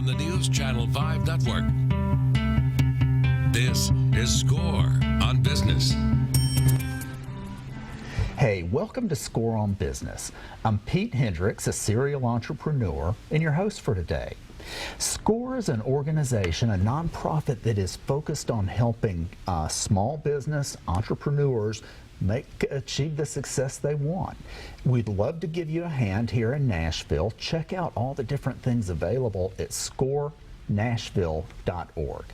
on the News Channel 5 network. This is Score on Business. Hey, welcome to Score on Business. I'm Pete Hendricks, a serial entrepreneur, and your host for today. SCORE is an organization, a nonprofit that is focused on helping small business entrepreneurs achieve the success they want. We'd love to give you a hand here in Nashville. Check out all the different things available at scorenashville.org.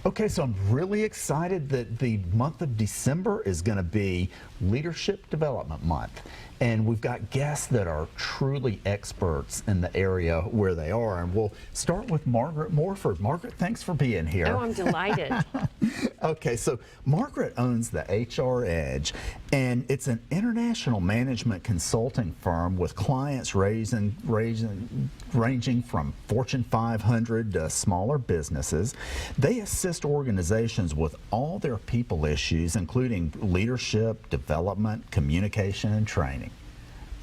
Okay, so I'm really excited that the month of December is going to be Leadership Development Month. And we've got guests that are truly experts in the area where they are. And we'll start with Margaret Morford. Margaret, thanks for being here. Oh, I'm delighted. Okay, so Margaret owns the HR Edge, and it's an international management consulting firm with clients ranging from Fortune 500 to smaller businesses. They assist organizations with all their people issues, including leadership, development, communication, and training.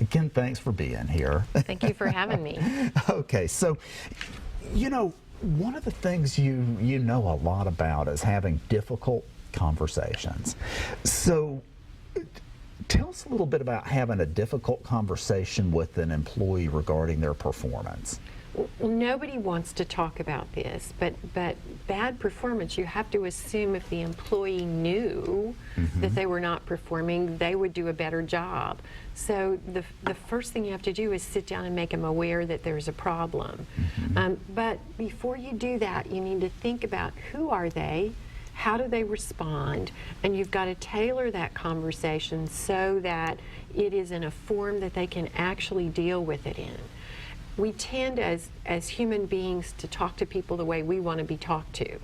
Again, thanks for being here. Thank you for having me. Okay, so, you know, one of the things you know a lot about is having difficult conversations. So tell us a little bit about having a difficult conversation with an employee regarding their performance. Well, nobody wants to talk about this, but bad performance, you have to assume if the employee knew that they were not performing, they would do a better job. So the first thing you have to do is sit down and make them aware that there's a problem. But before you do that, you need to think about who are they, how do they respond, and you've got to tailor that conversation so that it is in a form that they can actually deal with it in. We tend as human beings to talk to people the way we want to be talked to.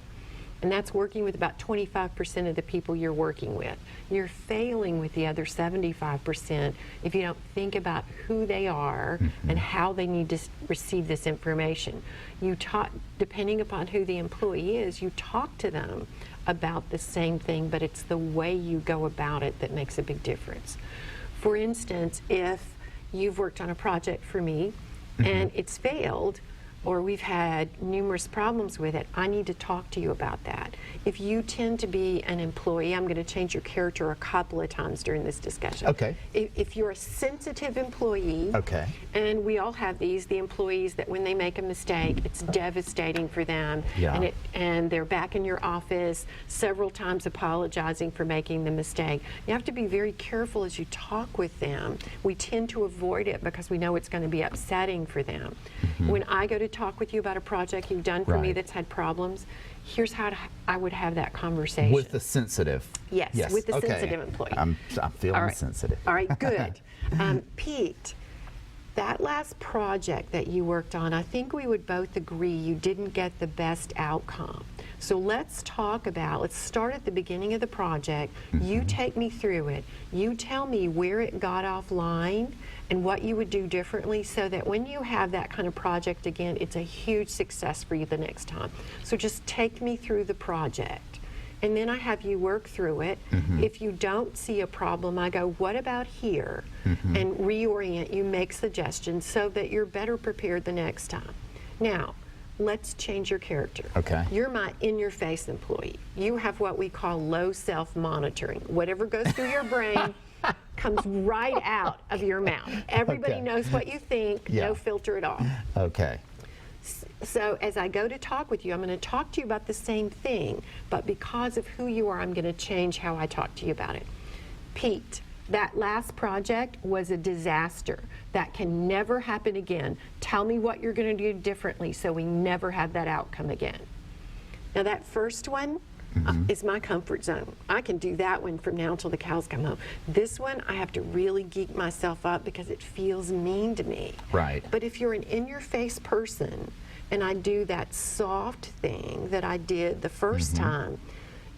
And that's working with about 25% of the people you're working with. You're failing with the other 75% if you don't think about who they are and how they need to receive this information. You talk, depending upon who the employee is, you talk to them about the same thing, but it's the way you go about it that makes a big difference. For instance, if you've worked on a project for me and it's failed, or we've had numerous problems with it, I need to talk to you about that. If you tend to be an employee, I'm going to change your character a couple of times during this discussion. Okay. If you're a sensitive employee, okay, and we all have these, the employees that when they make a mistake, it's devastating for them, and they're back in your office several times apologizing for making the mistake. You have to be very careful as you talk with them. We tend to avoid it because we know it's going to be upsetting for them. When I go to talk with you about a project you've done for me that's had problems, here's how I would have that conversation. With the sensitive? Yes, with the sensitive employee. I'm feeling sensitive. All right, good. Pete, that last project that you worked on, I think we would both agree you didn't get the best outcome. So let's start at the beginning of the project. You take me through it. You tell me where it got offline and what you would do differently so that when you have that kind of project again, it's a huge success for you the next time. So just take me through the project. And then I have you work through it. If you don't see a problem, I go, what about here? And reorient you, make suggestions so that you're better prepared the next time. Now, let's change your character. Okay. You're my in-your-face employee. You have what we call low self-monitoring. Whatever goes through your brain comes right out of your mouth. Everybody knows what you think, no filter at all. Okay. So as I go to talk with you, I'm going to talk to you about the same thing, but because of who you are, I'm going to change how I talk to you about it. Pete, that last project was a disaster. That can never happen again. Tell me what you're going to do differently so we never have that outcome again. Now that first one is my comfort zone. I can do that one from now until the cows come home. This one, I have to really geek myself up because it feels mean to me. Right. But if you're an in-your-face person and I do that soft thing that I did the first time,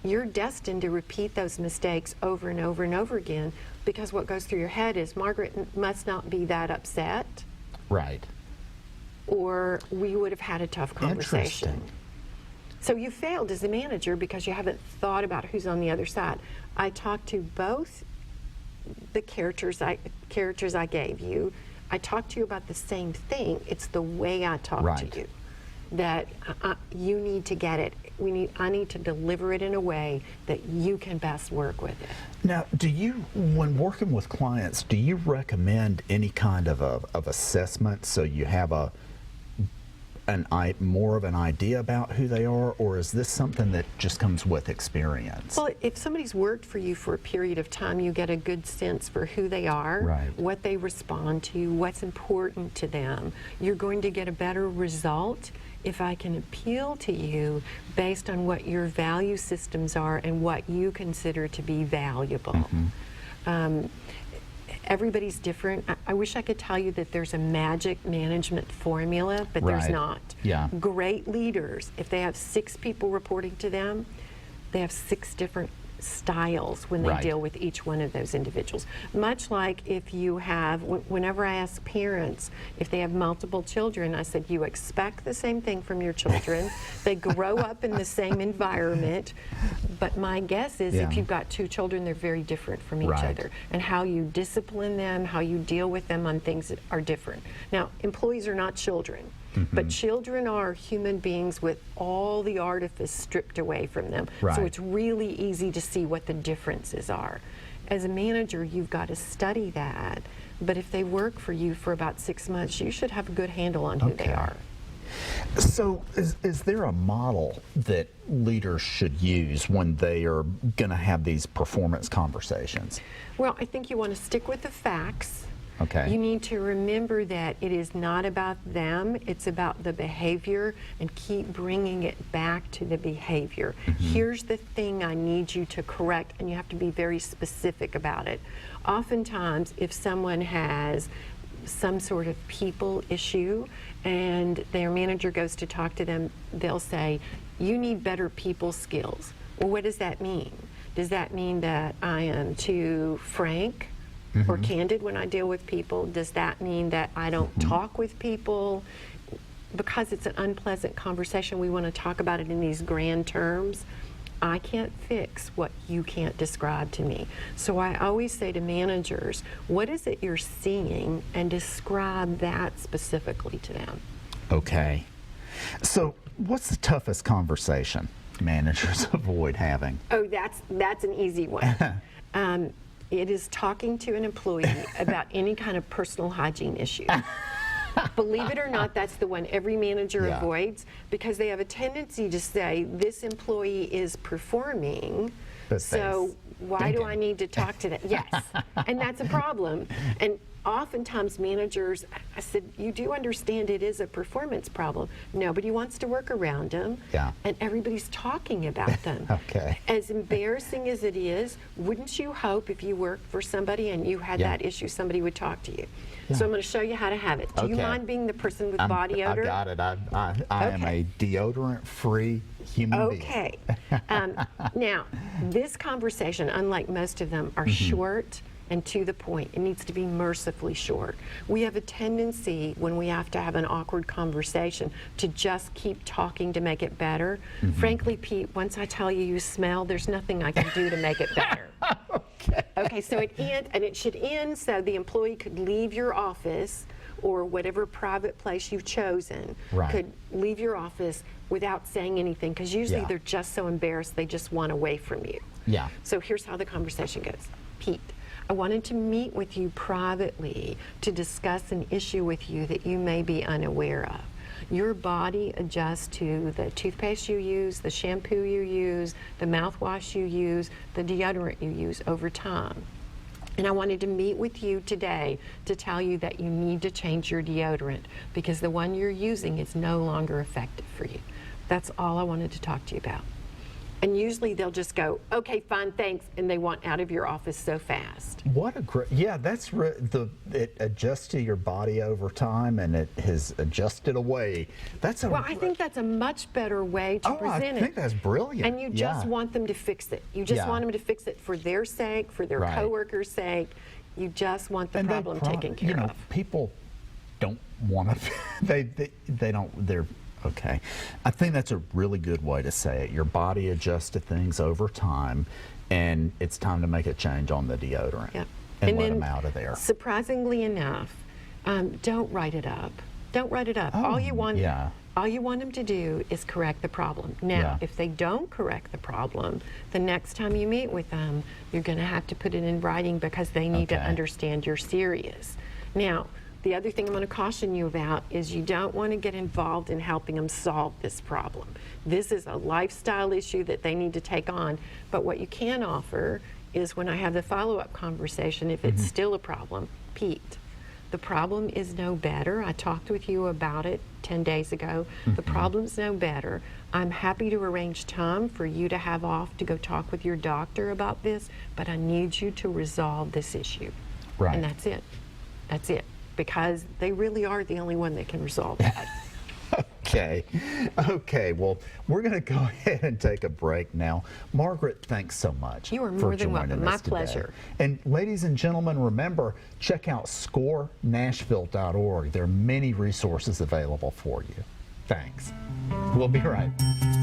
you're destined to repeat those mistakes over and over and over again because what goes through your head is, Margaret must not be that upset. Right. Or we would have had a tough conversation. Interesting. So you failed as a manager because you haven't thought about who's on the other side. I talked to both the characters I gave you. I talked to you about the same thing. It's the way I talk to you. that you need to get it. I need to deliver it in a way that you can best work with it. Now, when working with clients, do you recommend any kind of assessment so you have more of an idea about who they are, or is this something that just comes with experience? Well, if somebody's worked for you for a period of time, you get a good sense for who they are, right, what they respond to, what's important to them. You're going to get a better result if I can appeal to you based on what your value systems are and what you consider to be valuable. Everybody's different. I wish I could tell you that there's a magic management formula, but there's Right. not. Yeah. Great leaders, if they have 6 people reporting to them, they have 6 different styles when they Right. deal with each one of those individuals. Much like if you have, whenever I ask parents if they have multiple children, I said, you expect the same thing from your children. They grow up in the same environment, but my guess is Yeah. if you've got 2 children, they're very different from each Right. other. And how you discipline them, how you deal with them on things that are different. Now, employees are not children. But children are human beings with all the artifice stripped away from them. Right. So it's really easy to see what the differences are. As a manager, you've got to study that. But if they work for you for about 6 months, you should have a good handle on who they Okay. are. So is there a model that leaders should use when they are going to have these performance conversations? Well, I think you want to stick with the facts. Okay. You need to remember that it is not about them, it's about the behavior, and keep bringing it back to the behavior. Here's the thing I need you to correct, and you have to be very specific about it. Oftentimes, if someone has some sort of people issue and their manager goes to talk to them, they'll say, you need better people skills. Well, what does that mean? Does that mean that I am too frank or candid when I deal with people? Does that mean that I don't talk with people? Because it's an unpleasant conversation, we want to talk about it in these grand terms. I can't fix what you can't describe to me. So I always say to managers, what is it you're seeing, and describe that specifically to them. Okay. So what's the toughest conversation managers avoid having? Oh, that's an easy one. It is talking to an employee about any kind of personal hygiene issue. Believe it or not, that's the one every manager Yeah. avoids, because they have a tendency to say, this employee is performing, But so why do thinking. I need to talk to them? Yes, and that's a problem. And oftentimes managers, I said, you do understand it is a performance problem. Nobody wants to work around them, Yeah. and everybody's talking about them. Okay. As embarrassing as it is, wouldn't you hope if you worked for somebody and you had Yeah. that issue, somebody would talk to you? Yeah. So I'm going to show you how to have it. Do you Okay. mind being the person with body odor? I got it. I am Okay. a deodorant-free human being. Okay. Now, this conversation, unlike most of them, are short and to the point. It needs to be mercifully short. We have a tendency, when we have to have an awkward conversation, to just keep talking to make it better. Frankly, Pete, once I tell you you smell, there's nothing I can do to make it better. Okay, so it should end so the employee could leave your office, or whatever private place you've chosen, Right. could leave your office without saying anything, because usually Yeah. they're just so embarrassed they just want away from you. Yeah. So here's how the conversation goes. Pete, I wanted to meet with you privately to discuss an issue with you that you may be unaware of. Your body adjusts to the toothpaste you use, the shampoo you use, the mouthwash you use, the deodorant you use over time. And I wanted to meet with you today to tell you that you need to change your deodorant, because the one you're using is no longer effective for you. That's all I wanted to talk to you about. And usually they'll just go, okay, fine, thanks, and they want out of your office so fast. What a great, yeah, that's it adjusts to your body over time, and it has adjusted away. That's a Well, I think that's a much better way to present it. I think that's brilliant. And you just Yeah. want them to fix it. You just Yeah. want them to fix it for their sake, for their Right. coworkers' sake. You just want the And problem taken care of. People don't want to. They don't. They're okay. I think that's a really good way to say it. Your body adjusts to things over time, and it's time to make a change on the deodorant Yeah. and let then, them out of there. Surprisingly enough, don't write it up. Don't write it up. Oh, all you want, yeah. All you want them to do is correct the problem. Now, Yeah. if they don't correct the problem, the next time you meet with them, you're going to have to put it in writing because they need to Okay. understand you're serious. Now, the other thing I'm going to caution you about is you don't want to get involved in helping them solve this problem. This is a lifestyle issue that they need to take on. But what you can offer is when I have the follow-up conversation, if it's still a problem, Pete, the problem is no better. I talked with you about it 10 days ago. The problem's no better. I'm happy to arrange time for you to have off to go talk with your doctor about this, but I need you to resolve this issue. Right. And that's it. That's it. Because they really are the only one that can resolve that. Okay. Okay. Well, we're going to go ahead and take a break now. Margaret, thanks so much. You are for more than welcome. joining My us today. pleasure. And ladies and gentlemen, remember, check out scorenashville.org. There are many resources available for you. Thanks. We'll be right back.